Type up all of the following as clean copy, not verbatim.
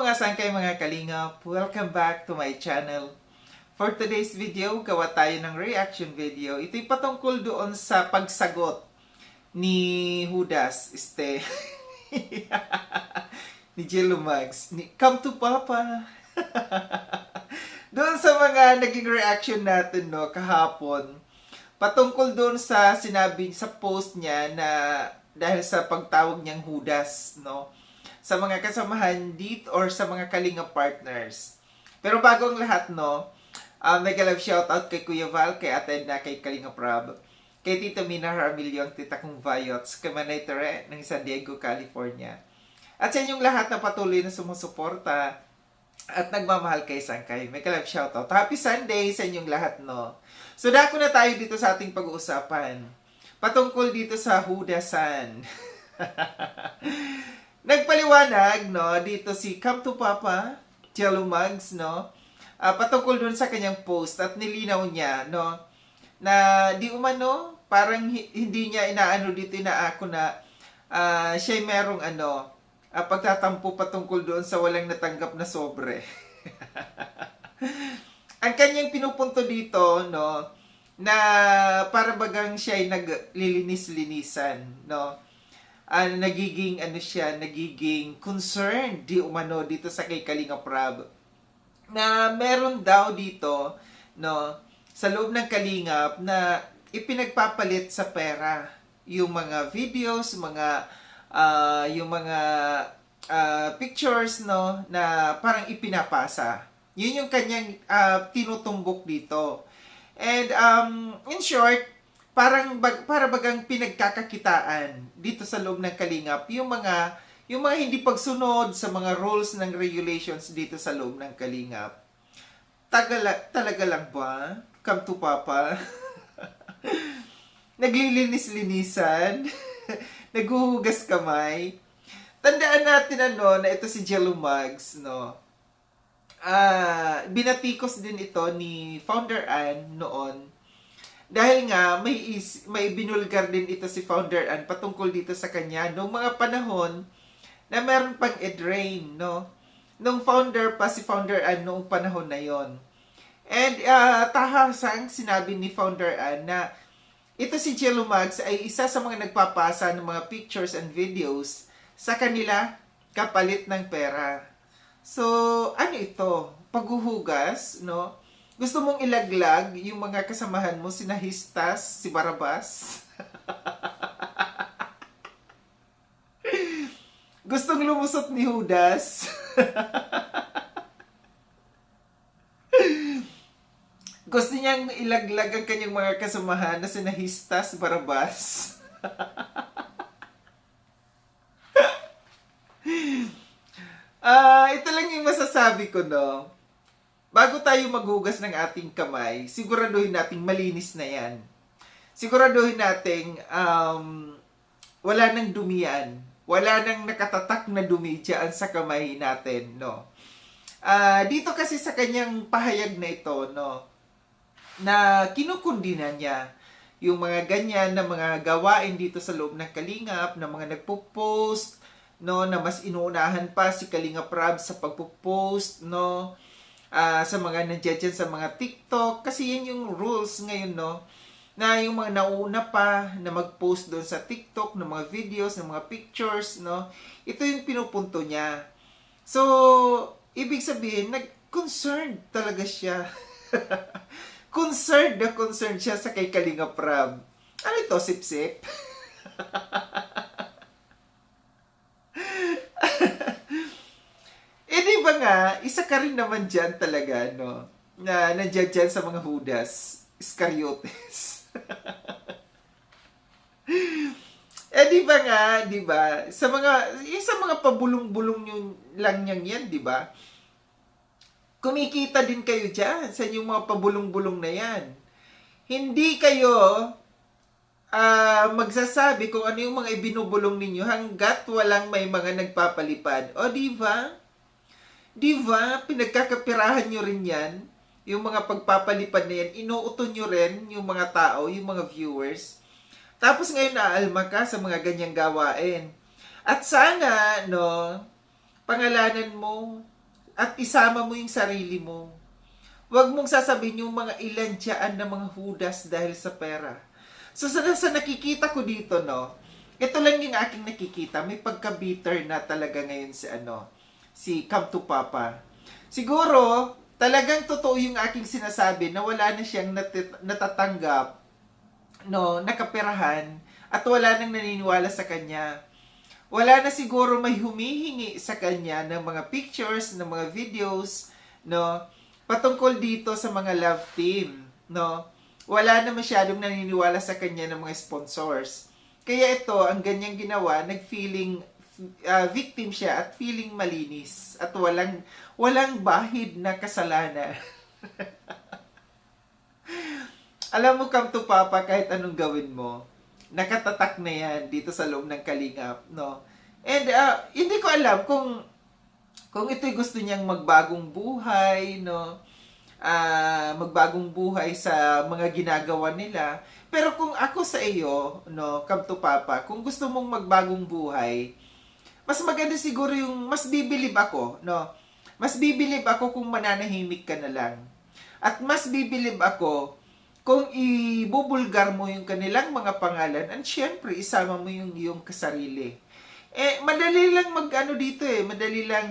mga sangkay mga kalingap, welcome back to my channel. For today's video, gawa tayo ng reaction video. Ito'y patungkol doon sa pagsagot ni Judas, ni Jello Mags, ni Come to Papa. Doon sa mga naging reaction natin kahapon, patungkol doon sa sinabi sa post niya na dahil sa pagtawag niyang Judas, sa mga kasamahan dito or sa mga Kalinga partners. Pero bago ang lahat, nag-love shoutout kay Kuya Val, kay Ate na kay Kalinga Prab, kay Tita Mina Ramilio, ang tita kong Vayots, kay Manay Tere ng San Diego, California. At sa inyong lahat na patuloy na sumusuporta at nagmamahal kay Sangkay. May ka-love shoutout. Happy Sunday sa inyong lahat, So, dako na tayo dito sa ating pag-uusapan. Patungkol dito sa Judasan. Nagpaliwanag, dito si Come to Papa, Jello Mags, patungkol dun sa kanyang post at nilinaw niya, na di umano, parang hindi niya inaako na siya'y merong pagtatampo patungkol doon sa walang natanggap na sobre. Ang kanyang pinupunto dito, na para bagang siya'y naglilinis-linisan, nagiging nagiging concerned di umano dito sa kay Kalinga Prab na meron daw dito sa loob ng Kalingap na ipinagpapalit sa pera yung mga videos, yung mga pictures na parang ipinapasa. Yun yung kanyang tinutumbok dito. And in short, para bagang pinagkakakitaan dito sa loob ng Kalingap yung mga hindi pagsunod sa mga rules ng regulations dito sa loob ng Kalingap. Talaga lang ba? Come to Papa. Naglilinis-linisan, naghuhugas kamay. Tandaan natin na ito si Jello Mags, binatikos din ito ni Founder Ann noon. Dahil nga, may binulgar din ito si Founder Ann patungkol dito sa kanya noong mga panahon na meron pang EDRAIN, Nung founder pa si Founder Ann noong panahon na yon. And tahasang sinabi ni Founder Ann na ito si Jello Mags ay isa sa mga nagpapasa ng mga pictures and videos sa kanila kapalit ng pera. So, ano ito? Paghuhugas, Gusto mong ilaglag yung mga kasamahan mo, si Nahistas, si Barabas. Gustong lumusot ni Judas. Gusto niyang ilaglag ang kanyang mga kasamahan na si Nahistas, Barabas. Ito lang yung masasabi ko, Bago tayo maghugas ng ating kamay, siguraduhin nating malinis na yan. Siguraduhin nating wala nang dumian. Wala nang nakatatak na dumi dyan sa kamay natin, Dito kasi sa kanyang pahayag na ito, na kinukundina niya yung mga ganyan na mga gawain dito sa loob ng Kalingap, na mga nagpo-post, na mas inuunahan pa si Kalinga Prab sa pagpo-post, sa mga nandiyan sa mga TikTok, kasi yan yung rules ngayon, na yung mga nauna pa na mag-post doon sa TikTok ng mga videos, ng mga pictures, ito yung pinupunto niya. So, ibig sabihin, nag-concerned talaga siya. concerned siya sa kay Kalinga Prab. Ano ito, sip-sip? Di ba nga, isa ka rin naman dyan talaga, na nandiyan dyan sa mga Judas Iscariotes. Di ba nga, di ba? Sa mga pabulong-bulong yung lang yan, di ba? Kumikita din kayo dyan sa inyong mga pabulong-bulong na yan. Hindi kayo magsasabi kung ano yung mga ibinubulong ninyo hanggat walang may mga nagpapalipad. O, di ba? Di ba, pinagkakapirahan nyo rin yan, yung mga pagpapalipad na yan, inuuto nyo rin yung mga tao, yung mga viewers. Tapos ngayon naalma ka sa mga ganyang gawain. At sana, pangalanan mo at isama mo yung sarili mo. Huwag mong sasabihin yung mga ilan dyan na mga hudas dahil sa pera. So sa nakikita ko dito, no, ito lang yung aking nakikita. May pagka-bitter na talaga ngayon si Come to Papa. Siguro, talagang totoo yung aking sinasabi na wala na siyang natatanggap, no, nakaperahan, at wala nang naniniwala sa kanya. Wala na siguro may humihingi sa kanya ng mga pictures, ng mga videos, no, patungkol dito sa mga love team, no. Wala na masyadong naniniwala sa kanya ng mga sponsors. Kaya ito, ang ganyang ginawa, nag-feeling victim siya at feeling malinis at walang bahid na kasalanan. Alam mo, Come to Papa, kahit anong gawin mo, nakatatak na yan dito sa loob ng Kalingap, no? And hindi ko alam kung ito'y gusto niyang magbagong buhay, no? Magbagong buhay sa mga ginagawa nila. Pero kung ako sa iyo, no, Come to Papa, kung gusto mong magbagong buhay, mas maganda siguro yung mas bibilib ako, no? Mas bibilib ako kung mananahimik ka na lang. At mas bibilib ako kung ibubulgar mo yung kanilang mga pangalan at syempre isama mo yung iyong kasarili. Madali lang madali lang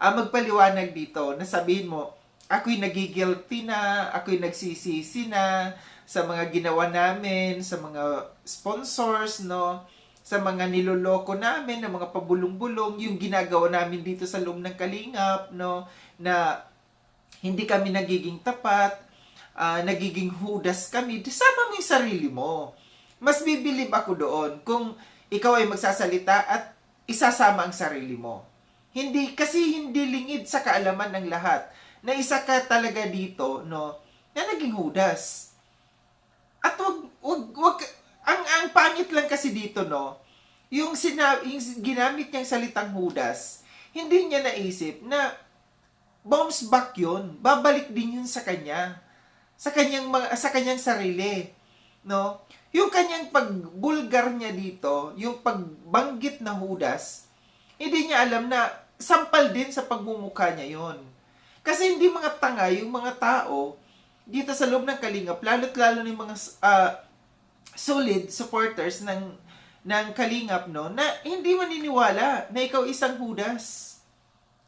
magpaliwanag dito na sabihin mo, ako'y nagigilty na, ako'y nagsisisi na sa mga ginawa namin, sa mga sponsors, no? Sa mga niloloko namin, ng mga pabulong-bulong, yung ginagawa namin dito sa loob ng Kalingap, no? Na hindi kami nagiging tapat, nagiging hudas kami. Sama mo yung sarili mo. Mas bibilib ako doon kung ikaw ay magsasalita at isasama ang sarili mo. Kasi hindi lingid sa kaalaman ng lahat na isa ka talaga dito, no, na naging hudas. At ang pangit lang kasi dito, no, yung ginamit niyang salitang hudas, hindi niya naisip na bounce back yun. Babalik din yun sa kanya. Sa kanyang sarili, no? Yung kanyang pagbulgar niya dito, yung pagbanggit na hudas, hindi niya alam na sampal din sa pagmumukha niya yon. Kasi hindi mga tanga yung mga tao dito sa loob ng Kalingap, lalo't-lalo ng mga solid supporters ng Kalingap, no, na hindi maniniwala na ikaw isang hudas.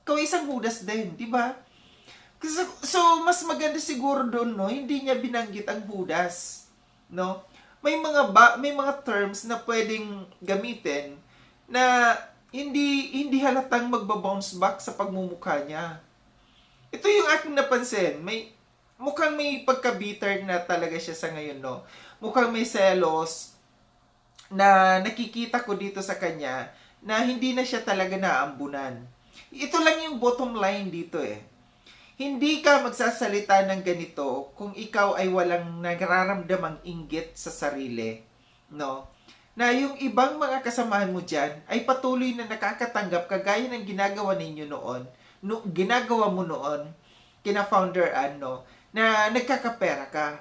Ikaw isang hudas din, di ba? So, mas maganda siguro doon, no, hindi niya binanggit ang hudas, no? May mga terms na pwedeng gamitin na hindi halatang magba-bounce back sa pagmumukha niya. Ito yung aking napansin. Mukhang may pagka-bitter na talaga siya sa ngayon, no? Mukhang may selos na nakikita ko dito sa kanya na hindi na siya talaga naambunan. Ito lang yung bottom line dito Hindi ka magsasalita ng ganito kung ikaw ay walang nararamdamang inggit sa sarili, no? Na yung ibang mga kasamahan mo dyan ay patuloy na nakakatanggap kagaya ng ginagawa ninyo noon, ginagawa mo noon, kina Founder Ann, na nagkakapera ka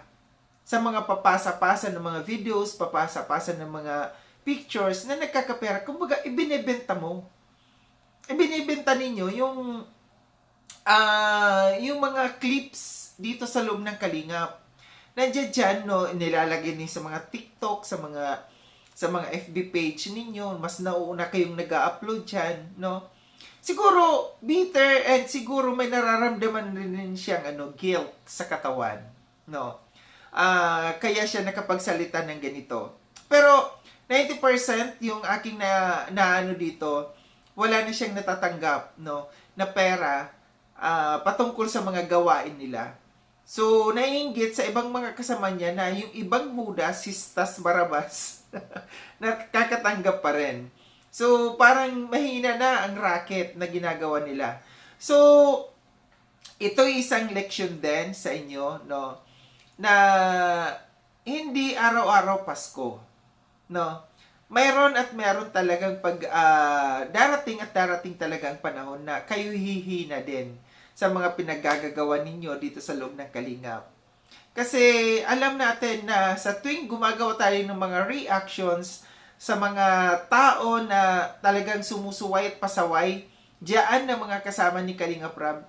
sa mga papasa-pasa ng mga videos, papasa-pasa ng mga pictures na nagkakapera. Kumbaga, ibinebenta mo. Ibinebenta ninyo yung mga clips dito sa loob ng Kalingap. Nandiyan dyan, no, nilalagay niyo sa mga TikTok, sa mga FB page ninyo, mas nauuna kayong nag-upload dyan, no? Siguro bitter and siguro may nararamdaman rin siyang guilt sa katawan, no? Kaya siya nakapagsalita ng ganito. Pero 90% yung aking na dito, wala na siyang natatanggap, no, na pera patungkol sa mga gawain nila. So, naiinggit sa ibang mga kasama niya na yung ibang hudas, sistas, barabas, nakakatanggap pa rin. So, parang mahina na ang racket na ginagawa nila. So, ito isang leksyon din sa inyo, no, na hindi araw-araw Pasko, no. Mayroon talagang darating talagang panahon na kayo hihina din sa mga pinaggagawa ninyo dito sa loob ng Kalingap. Kasi alam natin na sa tuwing gumagawa tayo ng mga reactions sa mga tao na talagang sumusuway at pasaway Diyan na mga kasama ni Kalinga Prab,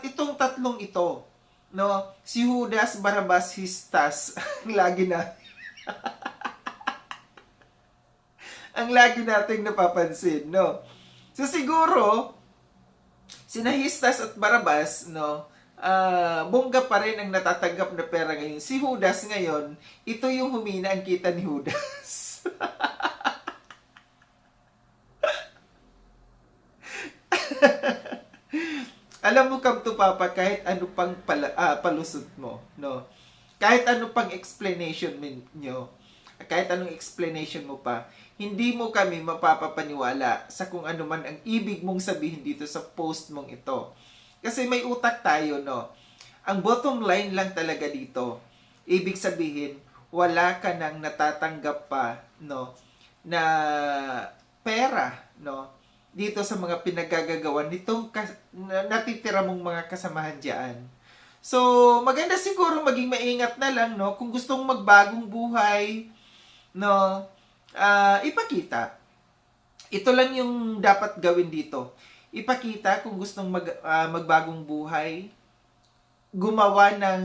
itong tatlong ito, no? Si Judas, Barabas, Histas, ang lagi na ang lagi nating napapansin, no? So siguro, sina Histas at Barabas, no, bongga pa rin ang natatanggap na pera ngayon. Si Judas ngayon, ito yung humina ang kita ni Judas. Alam mo, Kam to Papa, kahit ano pang palusot mo, no? Kahit ano pang explanation nyo, kahit anong explanation mo pa, hindi mo kami mapapapaniwala sa kung ano man ang ibig mong sabihin dito sa post mong ito. Kasi may utak tayo, no? Ang bottom line lang talaga dito, ibig sabihin, wala ka nang natatanggap pa, no, na pera, no, dito sa mga pinagagagawa nitong natitira mong mga kasamahan diyan. So, maganda siguro maging maingat na lang, no, kung gustong magbagong buhay, no, ipakita. Ito lang yung dapat gawin dito. Ipakita kung gustong magbagong buhay, gumawa ng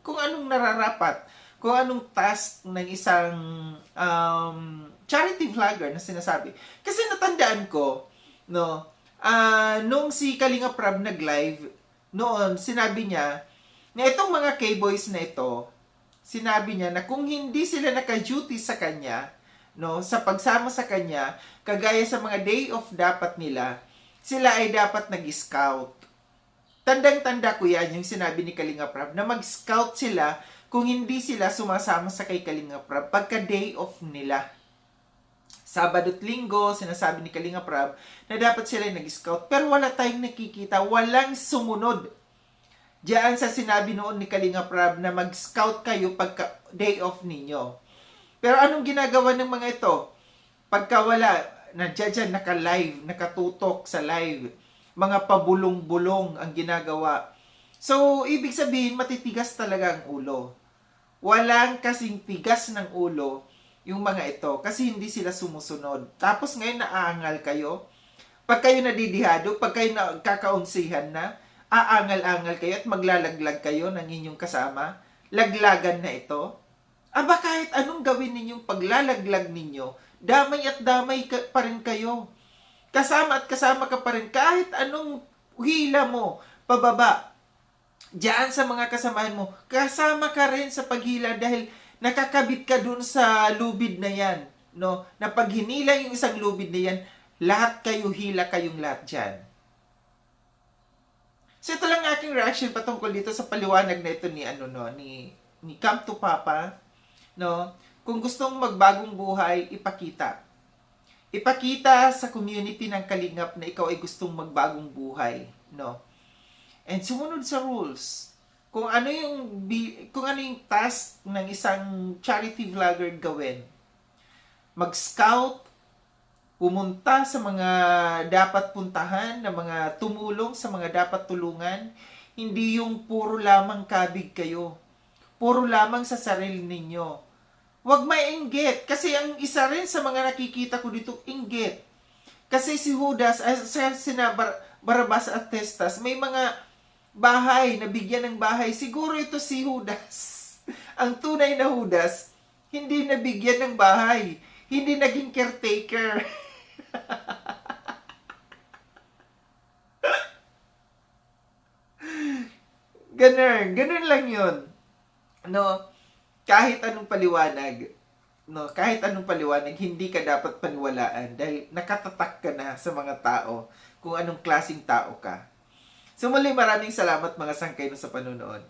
kung anong nararapat, kung anong task ng isang charity vlogger na sinasabi. Kasi natandaan ko, no, nung si Kalinga Prab nag-live, noon, sinabi niya, na itong mga K-boys na ito, sinabi niya na kung hindi sila naka-duty sa kanya, no, sa pagsama sa kanya, kagaya sa mga day off dapat nila, sila ay dapat nag-scout. Tandang-tanda ko yan, yung sinabi ni Kalinga Prab, na mag-scout sila kung hindi sila sumasama sa kay Kalinga Prab pagka day off nila. Sabado at Linggo, sinasabi ni Kalinga Prab na dapat sila nag-scout. Pero wala tayong nakikita, walang sumunod. Diyan sa sinabi noon ni Kalinga Prab na mag-scout kayo pagka day off ninyo. Pero anong ginagawa ng mga ito? Pagka wala, nandiyan naka-live, nakatutok sa live. Mga pabulong-bulong ang ginagawa. So, ibig sabihin, matitigas talaga ang ulo. Walang kasing tigas ng ulo yung mga ito kasi hindi sila sumusunod. Tapos ngayon naaangal kayo. Pag kayo nadidihado, pag kayo nakakaunsihan na, aangal-angal kayo at maglalaglag kayo ng inyong kasama. Laglagan na ito. Aba, kahit anong gawin ninyong paglalaglag ninyo, damay at damay pa rin kayo. Kasama at kasama ka pa rin kahit anong hila mo, pababa. Diyan sa mga kasamahan mo, kasama ka rin sa paghila dahil nakakabit ka dun sa lubid na yan, no? Na pag hinila yung isang lubid na yan, lahat kayo, hila kayong lahat dyan. So ito lang aking reaction patungkol dito sa paliwanag na ito ni ni Kam to Papa, no? Kung gustong magbagong buhay, ipakita. Ipakita sa community ng Kalingap na ikaw ay gustong magbagong buhay, no? And sumunod sa rules. Kung ano yung task ng isang charity vlogger gawin. Mag-scout, pumunta sa mga dapat puntahan, na mga tumulong sa mga dapat tulungan, hindi yung puro lamang kabig kayo. Puro lamang sa sarili ninyo. Huwag mainggit. Kasi ang isa rin sa mga nakikita ko dito, inggit. Kasi si Judas, sina Barabas at Histas, may mga bahay, nabigyan ng bahay. Siguro ito si Judas. Ang tunay na Judas, hindi nabigyan ng bahay. Hindi naging caretaker. Ganun lang yun. No, kahit anong paliwanag, no, kahit anong paliwanag, hindi ka dapat paniwalaan dahil nakatatak ka na sa mga tao kung anong klaseng tao ka. So muli, maraming salamat mga sangkay sa panunood.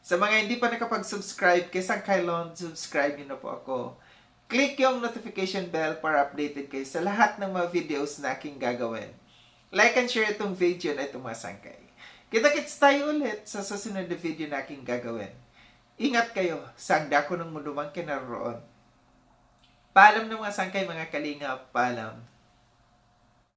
Sa mga hindi pa nakapag-subscribe kay Sangkay Lon, subscribe nyo na po ako. Click yung notification bell para updated kayo sa lahat ng mga videos na aking gagawin. Like and share itong video na itong mga sangkay. Kita-kits tayo ulit sa susunod na video na aking gagawin. Ingat kayo sa dako ng mundo man kinaroroon. Paalam ng mga sangkay, mga Kalingap, paalam.